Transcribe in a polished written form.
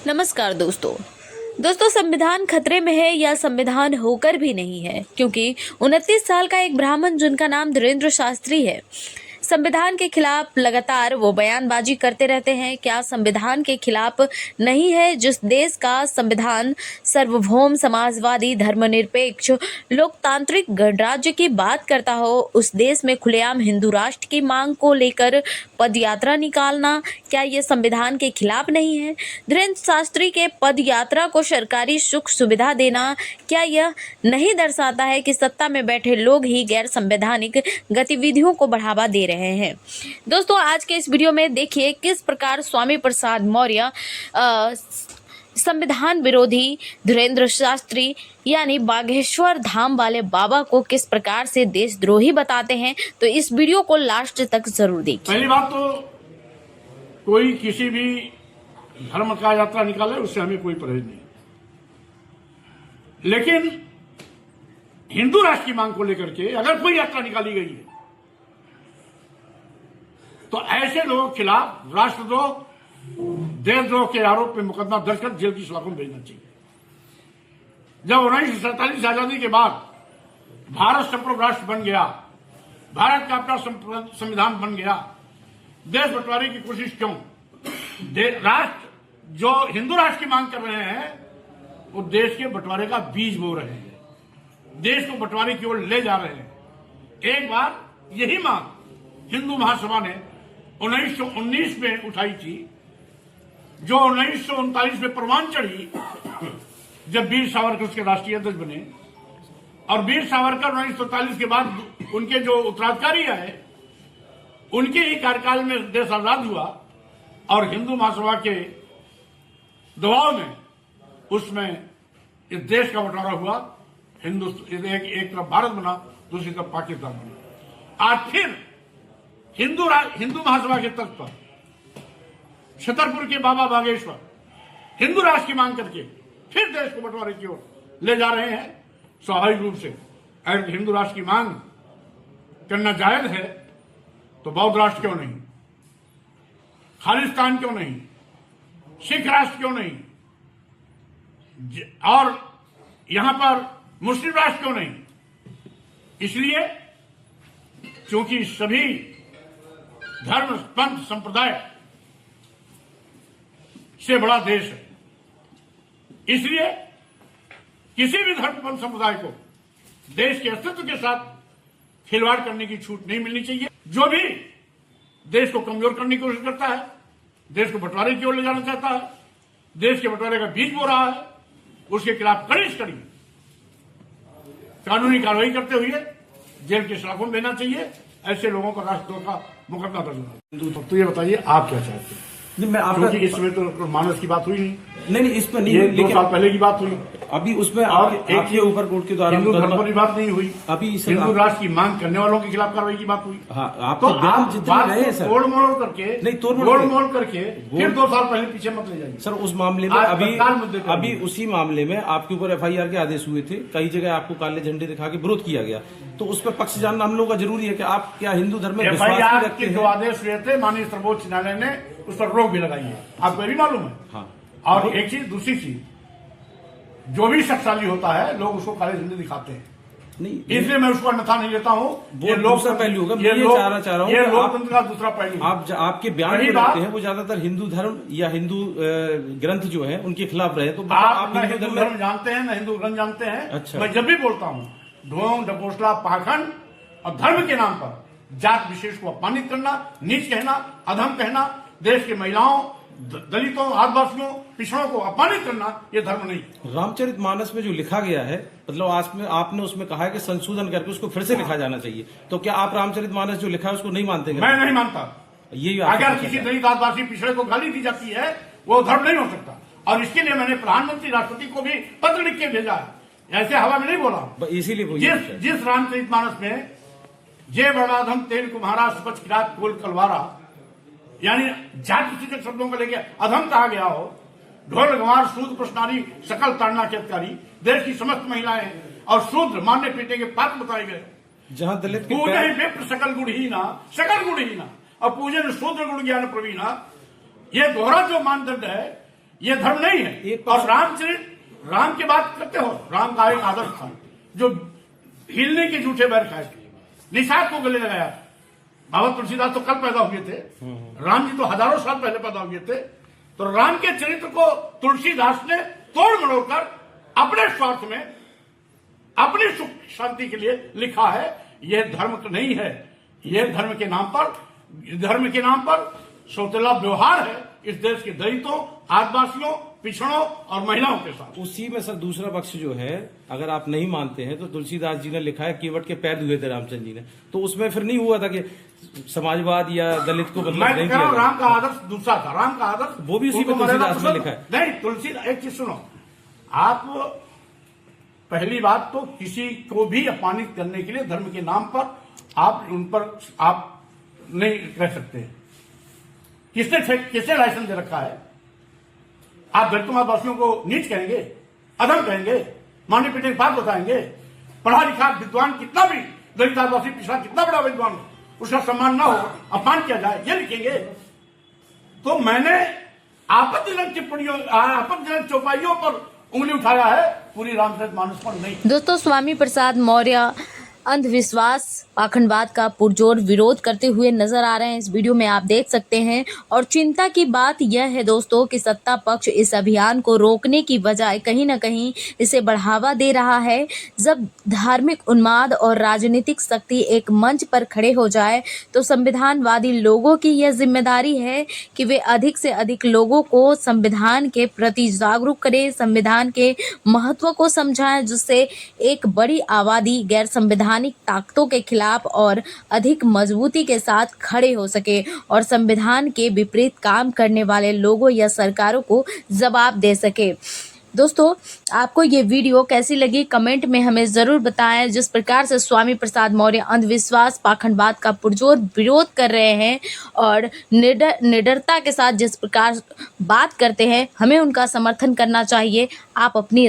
नमस्कार दोस्तों संविधान खतरे में है या संविधान होकर भी नहीं है, क्योंकि 29 साल का एक ब्राह्मण जिनका नाम धीरेन्द्र शास्त्री है संविधान के खिलाफ लगातार वो बयानबाजी करते रहते हैं। क्या संविधान के खिलाफ नहीं है? जिस देश का संविधान सार्वभौम, समाजवादी, धर्मनिरपेक्ष, लोकतांत्रिक गणराज्य की बात करता हो, उस देश में खुलेआम हिंदू राष्ट्र की मांग को लेकर पदयात्रा निकालना, क्या ये संविधान के खिलाफ नहीं है? धीरेन्द्र शास्त्री के पदयात्रा को सरकारी सुख सुविधा देना, क्या यह नहीं दर्शाता है कि सत्ता में बैठे लोग ही गैर संवैधानिक गतिविधियों को बढ़ावा दे रहे हैं? दोस्तों, आज के इस वीडियो में देखिए किस प्रकार स्वामी प्रसाद मौर्य संविधान विरोधी धीरेन्द्र शास्त्री यानी बागेश्वर धाम वाले बाबा को किस प्रकार से देशद्रोही बताते हैं। तो इस वीडियो को लास्ट तक जरूर देखिए। पहली बात तो कोई किसी भी धर्म का यात्रा निकाले उससे हमें कोई परहेज नहीं, लेकिन हिंदू राष्ट्र की मांग को लेकर के अगर कोई यात्रा निकाली गई है तो ऐसे लोगों के खिलाफ राष्ट्रद्रोह, देशद्रोह के आरोप में मुकदमा दर्ज कर जेल की सलाखों में भेजना चाहिए। जब 1947 आजादी के बाद भारत संप्रभु राष्ट्र बन गया, भारत का अपना संविधान बन गया, देश बंटवारे की कोशिश क्यों? राष्ट्र जो हिंदू राष्ट्र की मांग कर रहे हैं वो देश के बंटवारे का बीज बो रहे हैं, देश को बंटवारे की ओर ले जा रहे हैं। एक बार यही मांग हिंदू महासभा ने 1919 में उठाई थी, जो 1939 में परवान चढ़ी जब वीर सावरकर उसके राष्ट्रीय अध्यक्ष बने, और वीर सावरकर 1947 के बाद उनके जो उत्तराधिकारी आए उनके ही कार्यकाल में देश आजाद हुआ, और हिंदू महासभा के दबाव में उसमें इस देश का बंटवारा हुआ। एक तरफ भारत बना, दूसरी तरफ पाकिस्तान बना। आज फिर हिंदू महासभा के तर्क पर छतरपुर के बाबा बागेश्वर हिंदू राष्ट्र की मांग करके फिर देश को बंटवारे की ओर ले जा रहे हैं। स्वाभाविक रूप से अगर हिंदू राष्ट्र की मांग करना जायज है तो बौद्ध राष्ट्र क्यों नहीं, खालिस्तान क्यों नहीं, सिख राष्ट्र क्यों नहीं, और यहां पर मुस्लिम राष्ट्र क्यों नहीं? इसलिए क्योंकि सभी धर्म, पंथ, संप्रदाय से बड़ा देश है, इसलिए किसी भी धर्म, पंथ, संप्रदाय को देश के अस्तित्व के साथ खिलवाड़ करने की छूट नहीं मिलनी चाहिए। जो भी देश को कमजोर करने की कोशिश करता है, देश को बंटवारे की ओर ले जाना चाहता है, देश के बंटवारे का बीज बो रहा है, उसके खिलाफ कड़ी से कड़ी कानूनी कार्रवाई करते हुए जेल की सलाखों में देना चाहिए। ऐसे लोगों का राष्ट्रद्रोह का मुकदमा दर्ज होना। तो ये बताइए आप क्या चाहते हैं? नहीं, मैं आपका इसमें तो मानस की बात हुई नहीं, नहीं इसमें नहीं, ये लेकिन 2 साल पहले की बात हुई। अभी उसमें आपके ऊपर कोर्ट के द्वारा हिंदू धर्म की बात नहीं हुई, अभी हिंदू राष्ट्र की मांग करने वालों के खिलाफ कार्रवाई की बात हुई। हाँ, आप तो आप जितने रहे हैं सर, तोड़ मोड़ करके नहीं, तोड़ मोड़ करके फिर 2 साल पहले पीछे मत ले जाइए सर। उस मामले में अभी उसी मामले में आपके ऊपर FIR के आदेश हुए थे, कई जगह आपको काले झंडे दिखा के विरोध किया गया, तो उस पर पक्ष जानना हम लोगों का जरूरी है कि आप क्या हिंदू धर्म में विश्वास रखते हैं? जो आदेश हुए थे माननीय सर्वोच्च न्यायालय ने उस पर रोक भी लगाई है, आपको भी मालूम है। हाँ, और एक चीज, दूसरी चीज, जो भी शक्तिशाली होता है लोग उसको काले झंडे दिखाते हैं, नहीं इसलिए मैं उसको अन्यथा नहीं लेता हूँ। ये दूसरा पहलू होगा। मैं ये चाह रहा हूँ ये लोकतंत्र का दूसरा पहलू। आपके बयान जो रहते हैं वो ज्यादातर हिंदू धर्म या हिंदू ग्रंथ जो है उनके खिलाफ रहे, तो आप हिंदू धर्म जानते हैं, न हिंदू ग्रंथ जानते हैं। अच्छा। मैं जब भी बोलता हूँ ढोंग, ढकोसला, पाखंड और धर्म के नाम पर जात विशेष को अपमानित करना, नीच कहना, अधम कहना, देश की महिलाओं, दलितों, आदिवासियों, पिछड़ों को अपमानित करना, ये धर्म नहीं। रामचरितमानस में जो लिखा गया है, मतलब आपने उसमें कहा है कि संशोधन करके उसको फिर से लिखा जाना चाहिए, तो क्या आप रामचरितमानस जो लिखा है उसको नहीं मानते? मैं नहीं मानता। ये अगर किसी दलित, आदिवासी, पिछड़े को गाली दी जाती है वो धर्म नहीं हो सकता, और इसके लिए मैंने प्रधानमंत्री, राष्ट्रपति को भी पत्र लिख के भेजा है, ऐसे हवा में नहीं बोला। इसीलिए जिस रामचरितमानस में जय बड़ाधम तेल कुम्हारा सुपच किरात कोल कलवारा, यानी जाति सूचक शब्दों को लेकर अधम कहा गया हो, ढोल गंवार शूद्र प्रश्नारी सकल ताड़ना के अधिकारी, देश की समस्त महिलाएं और शूद्र मारने पीटने के पात्र बताए गए। जहां दलित पूजे विप्र सकल गुणहीना और पूजन शूद्र गुण ज्ञान प्रवीणा, ये दोहरा जो मानदंड है ये धर्म नहीं है। और राम की बात करते हो, राम का एक आदर्श था जो हिलने के झूठे बैर खाए थे, निषाद को गले लगाया। बाबा तुलसीदास तो कल पैदा हुए थे, राम जी तो हजारों साल पहले पैदा हुए थे। तो राम के चरित्र को तुलसीदास ने तोड़ मरोड़ कर अपने स्वार्थ में, अपनी सुख शांति के लिए लिखा है। यह धर्म नहीं है, यह धर्म के नाम पर सौतेला व्यवहार है इस देश के दलितों, आदिवासियों, पिछड़ों और महिलाओं के साथ। उसी में सर दूसरा पक्ष जो है, अगर आप नहीं मानते हैं तो तुलसीदास जी ने लिखा है केवट के पैर धुए थे रामचंद्र जी ने, तो उसमें फिर नहीं हुआ था कि समाजवाद या दलित को मैं कह रहा हूं राम का आदर्श दूसरा था। राम का आदर्श वो भी उसी में तुलसीदास ने लिखा है। नहीं, तुलसीदास एक चीज सुनो, आप पहली बात तो किसी को भी अपमानित करने के लिए धर्म के नाम पर आप उन पर आप नहीं कह सकते। किसने लाइसेंस दे रखा है? आप दलित आदिवासियों को नीच कहेंगे, अधम कहेंगे, मारने पीटने की बात बताएंगे? पढ़ा लिखा विद्वान कितना भी दलित आदिवासी पिछड़ा कितना बड़ा विद्वान हो, उसका सम्मान ना हो, अपमान किया जाए, ये लिखेंगे? तो मैंने आपत्तिजनक टिप्पणियों, आपत्तिजनक चौपाइयों पर उंगली उठाया है, पूरी रामचरितमानस पर नहीं। दोस्तों, स्वामी प्रसाद मौर्य अंधविश्वास पाखंडवाद का पुरजोर विरोध करते हुए नजर आ रहे हैं। इस वीडियो में आप देख सकते हैं। और चिंता की बात यह है दोस्तों कि सत्ता पक्ष इस अभियान को रोकने की बजाय कहीं न कहीं इसे बढ़ावा दे रहा है। जब धार्मिक उन्माद और राजनीतिक शक्ति एक मंच पर खड़े हो जाए तो संविधानवादी लोगों की यह जिम्मेदारी है कि वे अधिक से अधिक लोगों को संविधान के प्रति जागरूक करें, संविधान के महत्व को समझाएं, जिससे एक बड़ी आबादी गैर संवैधानिक ताकतों के खिलाफ और अधिक मजबूती के साथ खड़े हो सके और संविधान के विपरीत काम करने वाले लोगों या सरकारों को जवाब दे सके। दोस्तों, आपको ये वीडियो कैसी लगी कमेंट में हमें ज़रूर बताएं। जिस प्रकार से स्वामी प्रसाद मौर्य अंधविश्वास पाखंडवाद का पुरजोर विरोध कर रहे हैं और निडरता के साथ जिस प्रकार बात करते हैं, हमें उनका समर्थन करना चाहिए। आप अपनी